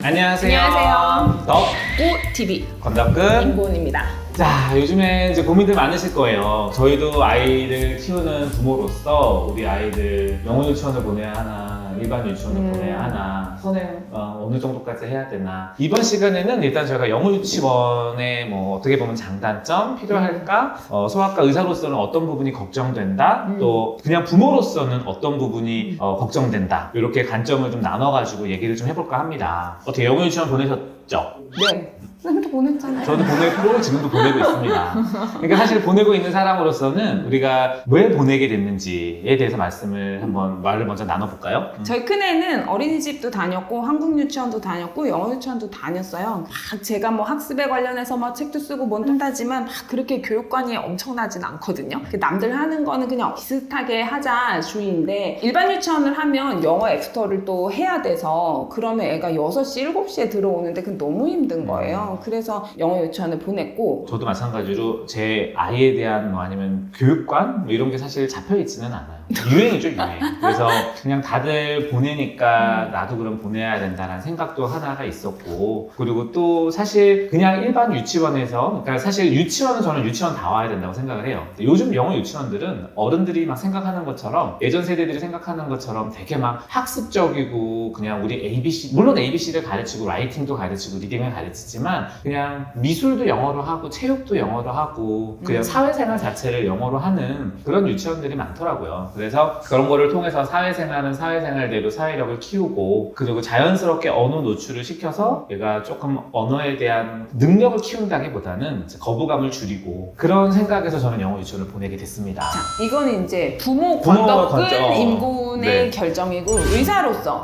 안녕하세요. 안녕하세요. 덕구TV 건덕근 임고은입니다. 자, 요즘에 이제 고민들 많으실 거예요. 저희도 아이를 키우는 부모로서 우리 아이들 영어 유치원을 보내야 하나, 일반 유치원을 보내야 하나, 선행 어느 정도까지 해야 되나. 이번 시간에는 일단 저희가 영어 유치원의 뭐 어떻게 보면 장단점, 필요할까, 소아과 의사로서는 어떤 부분이 걱정된다, 또 그냥 부모로서는 어떤 부분이 걱정된다. 이렇게 관점을 좀 나눠가지고 얘기를 좀 해볼까 합니다. 어떻게 영어 유치원 보내셨죠? 네. 선생님도 보냈잖아요. 저도 보냈고 지금도 보내고 있습니다. 그러니까 사실 보내고 있는 사람으로서는 우리가 왜 보내게 됐는지에 대해서 말을 먼저 나눠볼까요? 저희 큰애는 어린이집도 다녔고 한국 유치원도 다녔고 영어 유치원도 다녔어요. 막 제가 뭐 학습에 관련해서 막 책도 쓰고 뭔 하지만 막 그렇게 교육관이 엄청나진 않거든요. 남들 하는 거는 그냥 비슷하게 하자 주의인데 일반 유치원을 하면 영어 애프터를 또 해야 돼서 그러면 애가 6시, 7시에 들어오는데 그건 너무 힘든 거예요. 그래서 영어 유치원을 보냈고 저도 마찬가지로 제 아이에 대한 뭐 아니면 교육관 뭐 이런 게 사실 잡혀있지는 않아요. 유행이죠, 유행. 그래서 그냥 다들 보내니까 나도 그럼 보내야 된다는 생각도 하나가 있었고, 그리고 또 사실 그냥 일반 유치원에서, 그러니까 사실 유치원은 저는 유치원 다 와야 된다고 생각을 해요. 요즘 영어 유치원들은 어른들이 막 생각하는 것처럼, 예전 세대들이 생각하는 것처럼 되게 막 학습적이고 그냥 우리 ABC, 물론 ABC를 가르치고 라이팅도 가르치고 리딩을 가르치지만 그냥 미술도 영어로 하고 체육도 영어로 하고 그냥 사회생활 자체를 영어로 하는 그런 유치원들이 많더라고요. 그래서 그런 거를 통해서 사회생활은 사회생활대로 사회력을 키우고, 그리고 자연스럽게 언어 노출을 시켜서 얘가 조금 언어에 대한 능력을 키운다기보다는 거부감을 줄이고, 그런 생각에서 저는 영어 유치원을 보내게 됐습니다. 자, 이거는 이제 부모 부모가 건덕근 임고은의 네. 결정이고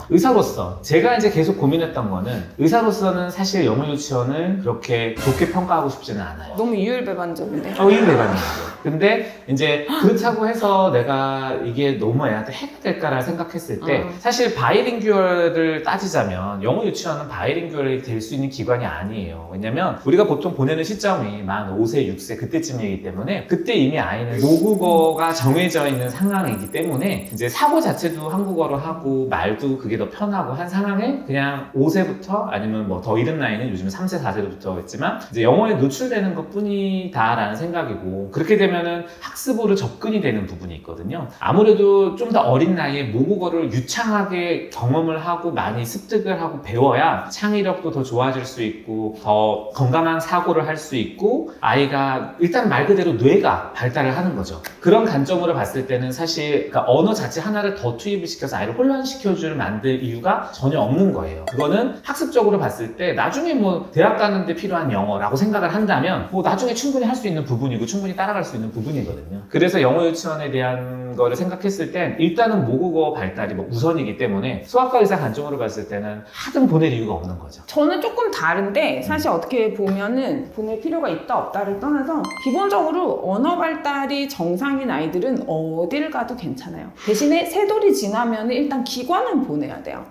의사로서 제가 이제 계속 고민했던 거는, 의사로서는 사실 영어 유치원을 그렇게 좋게 평가하고 싶지는 않아요. 너무 이율배반적인데 이율배반이죠. 근데 이제 그렇다고 해서 내가 이게 너무 애한테 해가 될까를 생각했을 때 사실 바이링규얼을 따지자면 영어 유치원은 바이링규얼이 될 수 있는 기관이 아니에요. 왜냐면 우리가 보통 보내는 시점이 만 5세, 6세 그때쯤이기 때문에 그때 이미 아이는 모국어가 정해져 있는 상황이기 때문에 이제 사고 자체도 한국어로 하고 말도 그게 더 편하고 한 상황에 그냥 5세부터 아니면 뭐 더 이른 나이는 요즘 3세, 4세부터 있지만 이제 영어에 노출되는 것 뿐이다라는 생각이고, 그렇게 되면은 학습으로 접근이 되는 부분이 있거든요. 아무래도 좀 더 어린 나이에 모국어를 유창하게 경험을 하고 많이 습득을 하고 배워야 창의력도 더 좋아질 수 있고 더 건강한 사고를 할 수 있고, 아이가 일단 말 그대로 뇌가 발달을 하는 거죠. 그런 관점으로 봤을 때는 사실 그러니까 언어 자체 하나를 더 투입을 시켜서 아이를 혼란시켜줄 만들 이유가 전혀 없는 거예요. 그거는 학습적으로 봤을 때 나중에 뭐 대학 가는데 필요한 영어라고 생각을 한다면 뭐 나중에 충분히 할 수 있는 부분이고 충분히 따라갈 수 있는 부분이거든요. 그래서 영어 유치원에 대한 거를 생각했을 땐 일단은 모국어 발달이 뭐 우선이기 때문에 소아과 의사 관점으로 봤을 때는 하등 보낼 이유가 없는 거죠. 저는 조금 다른데 사실 어떻게 보면은 보낼 필요가 있다 없다를 떠나서 기본적으로 언어 발달이 정상인 아이들은 어딜 가도 괜찮아요. 대신에 세돌이 지나면 일단 기관은 보내야 돼요.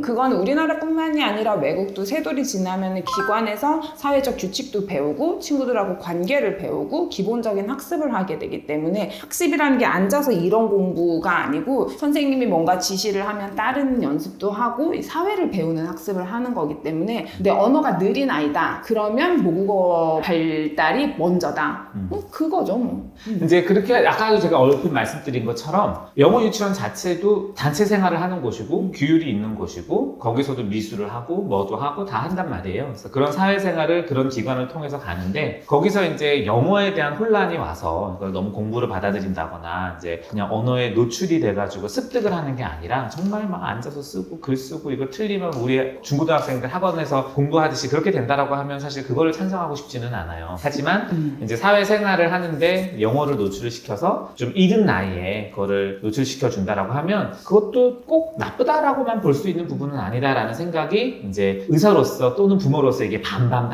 그건 우리나라뿐만이 아니라 외국도 세돌이 지나면 기관에서 사회적 규칙도 배우고 친구들하고 관계를 배우고 기본적인 학습을 하게 되기 때문에, 학습이라는 게 앉아서 이런 공부가 아니고 선생님이 뭔가 지시를 하면 따르는 연습도 하고 사회를 배우는 학습을 하는 거기 때문에, 내 언어가 느린 아이다 그러면 모국어 발달이 먼저다. 그거죠 뭐. 이제 그렇게 아까도 제가 얼핏 말씀드린 것처럼 영어 유치원 자체도 단체 생활을 하는 곳이고 규율이 있는 곳이고 거기서도 미술을 하고 뭐도 하고 다 한단 말이에요. 그래서 그런 사회생활을 그런 기관을 통해서 가는데, 거기서 이제 영어에 대한 혼란이 와서 그걸 너무 공부를 받아들인다거나 이제 그냥 언어에 노출이 돼가지고 습득을 하는 게 아니라 정말 막 앉아서 쓰고 글 쓰고 이거 틀리면 우리 중고등학생들 학원에서 공부하듯이 그렇게 된다라고 하면 사실 그거를 찬성하고 싶지는 않아요. 하지만 이제 사회생활을 하는데 영어를 노출을 시켜서 좀 이른 나이에 그거를 노출시켜 준다라고 하면 그것도 꼭 나쁘다라고만 볼 수 있는 부분은 아니다라는 생각이 이제 의사로서 또는 부모로서 이게 반반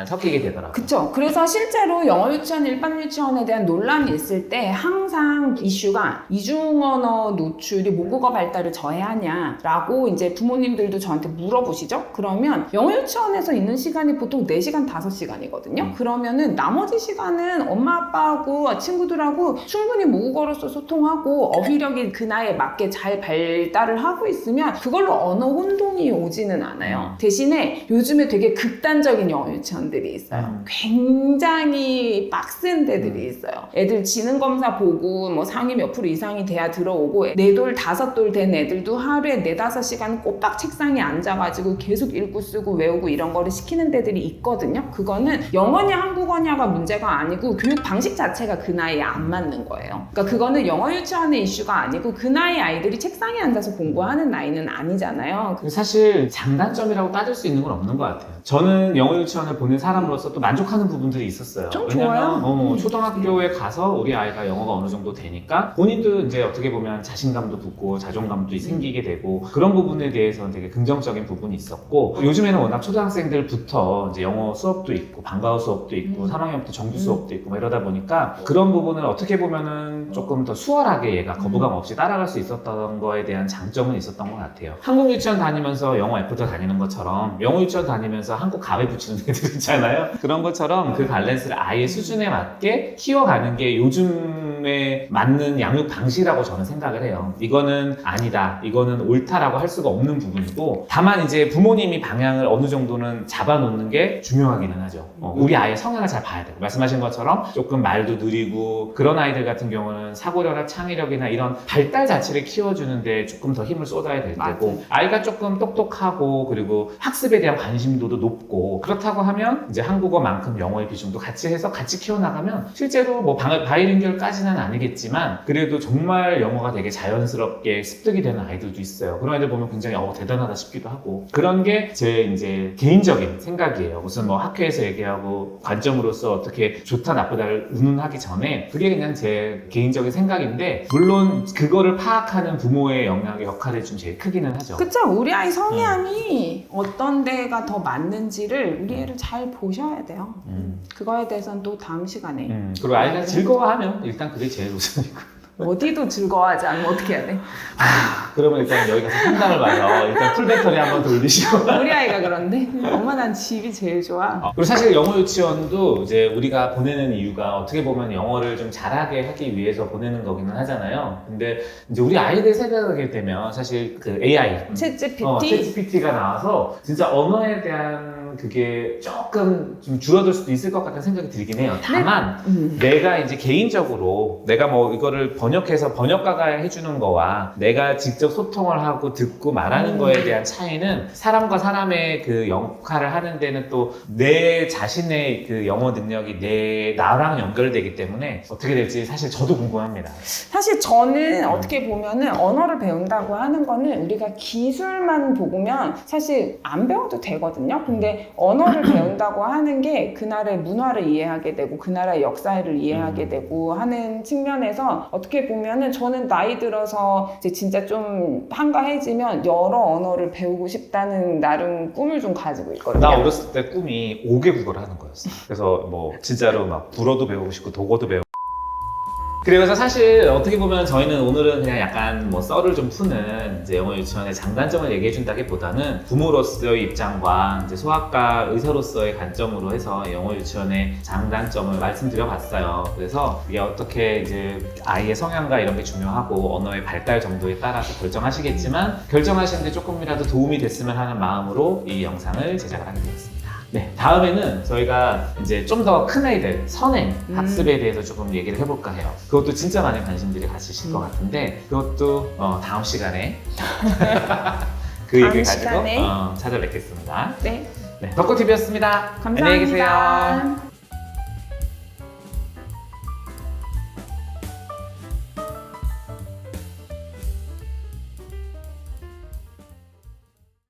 섞이게 되더라고요. 그쵸. 그래서 실제로 영어 유치원, 일반 유치원에 대한 논란이 있을 때 항상 이슈가 아이가 이중언어 노출이 모국어 발달을 저해하냐라고 이제 부모님들도 저한테 물어보시죠? 그러면 영어 유치원에서 있는 시간이 보통 4시간, 5시간이거든요. 그러면은 나머지 시간은 엄마 아빠하고 친구들하고 충분히 모국어로서 소통하고 어휘력이 그 나이에 맞게 잘 발달을 하고 있으면 그걸로 언어 혼동이 오지는 않아요. 대신에 요즘에 되게 극단적인 영어 유치원들이 있어요. 굉장히 빡센 데들이 있어요. 애들 지능 검사 보고 뭐 상위 몇 프로 이상이 돼야 들어오고 4돌, 5돌 된 애들도 하루에 4-5시간 꼬박 책상에 앉아가지고 계속 읽고 쓰고 외우고 이런 거를 시키는 데들이 있거든요. 그거는 영어냐 한국어냐가 문제가 아니고 교육 방식 자체가 그 나이에 안 맞는 거예요. 그러니까 그거는 영어 유치원의 이슈가 아니고 그 나이 아이들이 책상에 앉아서 공부하는 나이는 아니잖아요. 사실 장단점이라고 따질 수 있는 건 없는 것 같아요. 저는 영어 유치원을 보낸 사람으로서 또 만족하는 부분들이 있었어요. 좀 왜냐면 좋아요. 초등학교에 가서 우리 아이가 영어가 어느 정도 되니까 본인도 이제 어떻게 보면 자신감도 붙고 자존감도 생기게 되고 그런 부분에 대해서는 되게 긍정적인 부분이 있었고 요즘에는 워낙 초등학생들부터 이제 영어 수업도 있고 방과후 수업도 있고 3학년부터 정규 수업도 있고 뭐 이러다 보니까 그런 부분을 어떻게 보면은 조금 더 수월하게 얘가 거부감 없이 따라갈 수 있었던 거에 대한 장점은 있었던 것 같아요. 한국 유치원 다니면서 영어 애프터 다니는 것처럼 영어 유치원 다니면서 한국 가외 붙이는 애들 있잖아요. 그런 것처럼 그 밸런스를 아이의 수준에 맞게 키워가는 게 요즘에 맞는 양육 방식이라고 저는 생각을 해요. 이거는 아니다, 이거는 옳다라고 할 수가 없는 부분이고 다만 이제 부모님이 방향을 어느 정도는 잡아놓는 게 중요하기는 하죠. 우리 아이의 성향을 잘 봐야 되고 말씀하신 것처럼 조금 말도 느리고 그런 아이들 같은 경우는 사고력이나 창의력이나 이런 발달 자체를 키워주는데 조금 더 힘을 쏟아야 될 테고 아이가 조금 똑똑하고 그리고 학습에 대한 관심도도 높고 그렇다고 하면 이제 한국어만큼 영어의 비중도 같이 해서 같이 키워나가면 실제로 뭐 바이링구얼까지는 아니겠지만 그래도 정말 영어가 되게 자연스럽게 습득이 되는 아이들도 있어요. 그런 아이들 보면 굉장히 대단하다 싶기도 하고 그런 게 제 이제 개인적인 생각이에요. 무슨 뭐 학회에서 얘기하고 관점으로서 어떻게 좋다 나쁘다를 운운하기 전에 그게 그냥 제 개인적인 생각인데 물론 그거를 파악하는 부모의 영향의 역할이 좀 제일 크기는 하죠. 그쵸. 우리 아이 성향이 어떤 데가 더 맞는지를 우리 애를 잘 보셔야 돼요. 그거에 대해서는 또 다음 시간에 그리고 아이가 즐거워하면 일단 그게 제일 우선이고 어디도 즐거워하지 않으면 어떻게 해야 돼? 그러면 일단 여기 가서 상담을 봐서 일단 풀배터리 한번 돌리시고 우리 아이가 그런데 엄마 난 집이 제일 좋아. 그리고 사실 영어 유치원도 이제 우리가 보내는 이유가 어떻게 보면 영어를 좀 잘하게 하기 위해서 보내는 거기는 하잖아요. 근데 이제 우리 아이들 세대가 되면 사실 그 AI 챗GPT가 나와서 진짜 언어에 대한 그게 조금 좀 줄어들 수도 있을 것 같다는 생각이 들긴 해요. 다만 내가 이제 개인적으로 내가 뭐 이거를 번역해서 번역가가 해주는 거와 내가 직접 소통을 하고 듣고 말하는 거에 대한 차이는 사람과 사람의 그 역할을 하는 데는 또 내 자신의 그 영어 능력이 나랑 연결되기 때문에 어떻게 될지 사실 저도 궁금합니다. 사실 저는 어떻게 보면은 언어를 배운다고 하는 거는 우리가 기술만 보면 사실 안 배워도 되거든요. 근데 언어를 배운다고 하는 게 그 나라의 문화를 이해하게 되고 그 나라의 역사를 이해하게 되고 하는 측면에서 어떻게 보면은 저는 나이 들어서 이제 진짜 좀 한가해지면 여러 언어를 배우고 싶다는 나름 꿈을 좀 가지고 있거든요. 나 어렸을 때 꿈이 5개국어를 하는 거였어. 그래서 뭐 진짜로 막 불어도 배우고 싶고 독어도 배우고 그래서 사실 어떻게 보면 저희는 오늘은 그냥 약간 뭐 썰을 좀 푸는 이제 영어 유치원의 장단점을 얘기해 준다기보다는 부모로서의 입장과 이제 소아과 의사로서의 관점으로 해서 영어 유치원의 장단점을 말씀드려 봤어요. 그래서 이게 어떻게 이제 아이의 성향과 이런 게 중요하고 언어의 발달 정도에 따라서 결정하시겠지만 결정하시는데 조금이라도 도움이 됐으면 하는 마음으로 이 영상을 제작을 하게 되었습니다. 네, 다음에는 저희가 이제 좀 더 큰 아이들 선행 학습에 대해서 조금 얘기를 해볼까 해요. 그것도 진짜 많은 관심들이 가지실 것 같은데 그것도 다음 시간에 그 얘기를 가지고 찾아뵙겠습니다. 네. 네, 덕후TV였습니다. 감사합니다. 안녕히 계세요.